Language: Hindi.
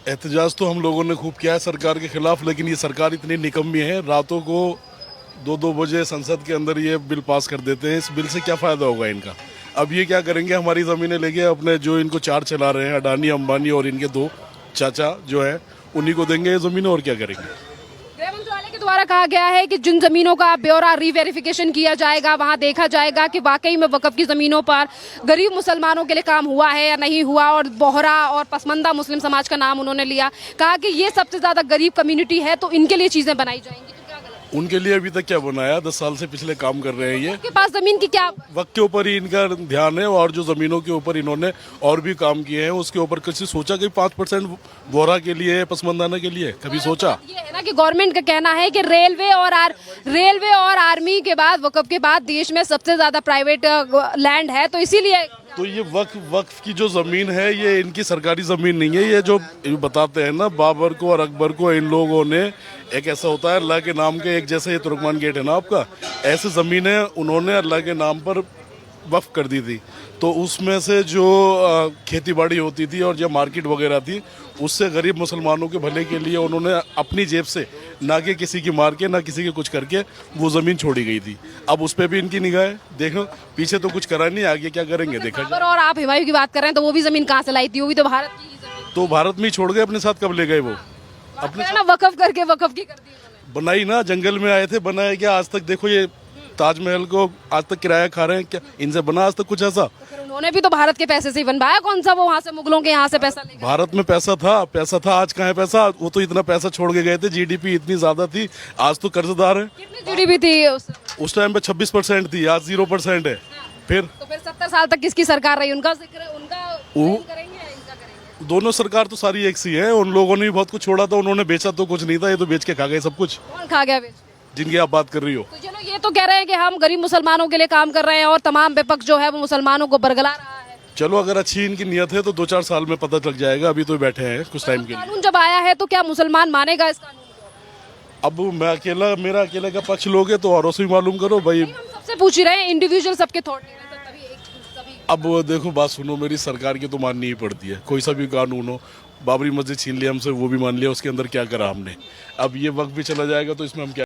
एहतजाज तो हम लोगों ने खूब किया है सरकार के खिलाफ, लेकिन ये सरकार इतनी निकम्मी है, रातों को 2-2 बजे संसद के अंदर ये बिल पास कर देते हैं। इस बिल से क्या फ़ायदा होगा इनका? अब ये क्या करेंगे, हमारी ज़मीनें लेके अपने जो इनको चार चला रहे हैं अडानी अंबानी और इनके दो चाचा जो है उन्हीं को देंगे ये ज़मीनें, और क्या करेंगे। गृह मंत्रालय के द्वारा कहा गया है कि जिन जमीनों का ब्यौरा रीवेरिफिकेशन किया जाएगा, वहां देखा जाएगा कि वाकई में वक्फ की जमीनों पर गरीब मुसलमानों के लिए काम हुआ है या नहीं हुआ। और बोहरा और पसमंदा मुस्लिम समाज का नाम उन्होंने लिया, कहा कि ये सबसे ज्यादा गरीब कम्युनिटी है तो इनके लिए चीजें बनाई जाएंगी। तो क्या गलत? उनके लिए अभी तक क्या बनाया, 10 साल से पिछले काम कर रहे हैं ये। उनके पास जमीन की क्या वक्त के ऊपर ही इनका ध्यान है, और जो ज़मीनों के ऊपर इन्होंने और भी काम किए हैं उसके ऊपर किसी सोचा कि 5% बोरा के लिए, पसमंदाना के लिए कभी सोचा? ये है ना कि गवर्नमेंट का कहना है कि रेलवे और आर्मी के बाद, वक्फ के बाद देश में सबसे ज्यादा प्राइवेट लैंड है, तो इसीलिए तो ये वक्फ की जो ज़मीन है ये इनकी सरकारी ज़मीन नहीं है। ये जो बताते हैं ना बाबर को और अकबर को, इन लोगों ने एक ऐसा होता है अल्लाह के नाम के, एक जैसे ये तुर्कमान गेट है ना आपका, ऐसे ज़मीनें उन्होंने अल्लाह के नाम पर वक्फ कर दी थी। तो उसमें से जो खेती बाड़ी होती थी और जो मार्केट वगैरह थी, उससे गरीब मुसलमानों के भले के लिए उन्होंने अपनी जेब से, ना कि किसी की मार के, ना किसी के कुछ करके, वो ज़मीन छोड़ी गई थी। अब उस पर भी इनकी निगाह है। देखो पीछे तो कुछ करा नहीं, आगे क्या करेंगे देखा जाए। बाबर और आप हुमायूं की बात कर रहे हैं, तो वो भी जमीन कहाँ से लाई थी? वो भी तो भारत की ही जमीन। तो भारत में ही छोड़ गए, अपने साथ कब ले गए वो? अपने ना वक्फ करके वक्फ की कर दी उन्होंने। बनाई ना, जंगल में आए थे, बनाया क्या आज तक? देखो ये ताजमहल को आज तक किराया खा रहे हैं क्या? इनसे बना आज तक कुछ ऐसा? तो फिर उन्होंने भी तो भारत के पैसे से ही बनवाया, कौन सा वो वहाँ से मुगलों के यहाँ से पैसा ले गए? भारत में पैसा था, आज कहाँ है पैसा? वो तो इतना पैसा छोड़ के गए थे, जीडीपी इतनी ज्यादा थी, आज तो कर्जदार है। कितनी जीडीपी थी उस टाइम पे 26% थी, आज 0% है। फिर तो फिर 70 साल तक किसकी सरकार रही? उनका जिक्र, उनका वो- करेंगे या इनका करेंगे? दोनों सरकार तो सारी एक सी है। उन लोगों ने भी बहुत कुछ छोड़ा था, उन्होंने बेचा तो कुछ नहीं था, ये तो बेच के खा गए सब कुछ, कौन खा गया बेच? जिनकी आप बात कर रही हो। तो चलो ये तो कह रहे हैं कि हम गरीब मुसलमानों के लिए काम कर रहे हैं और तमाम विपक्ष जो है वो मुसलमानों को बरगला रहा है। चलो अगर अच्छी इनकी नियत है तो 2-4 साल में पता चल जाएगा, अभी तो बैठे हैं कुछ टाइम के लिए। कानून जब आया है तो क्या मुसलमान मानेगा इस कानून को? अब मेरा अकेले का पक्ष लोगे तो औरों से भी मालूम करो भाई। हम सबसे पूछ ही रहे हैं, इंडिविजुअल सबके थॉट ले रहे हैं, तभी अब देखो बात सुनो, मेरी सरकार की तो माननी ही पड़ती है, कोई सा भी कानून हो। बाबरी मस्जिद छीन लिया हमसे, वो भी मान लिया, उसके अंदर क्या करा हमने? अब ये वक्त भी चला जाएगा तो इसमें हम क्या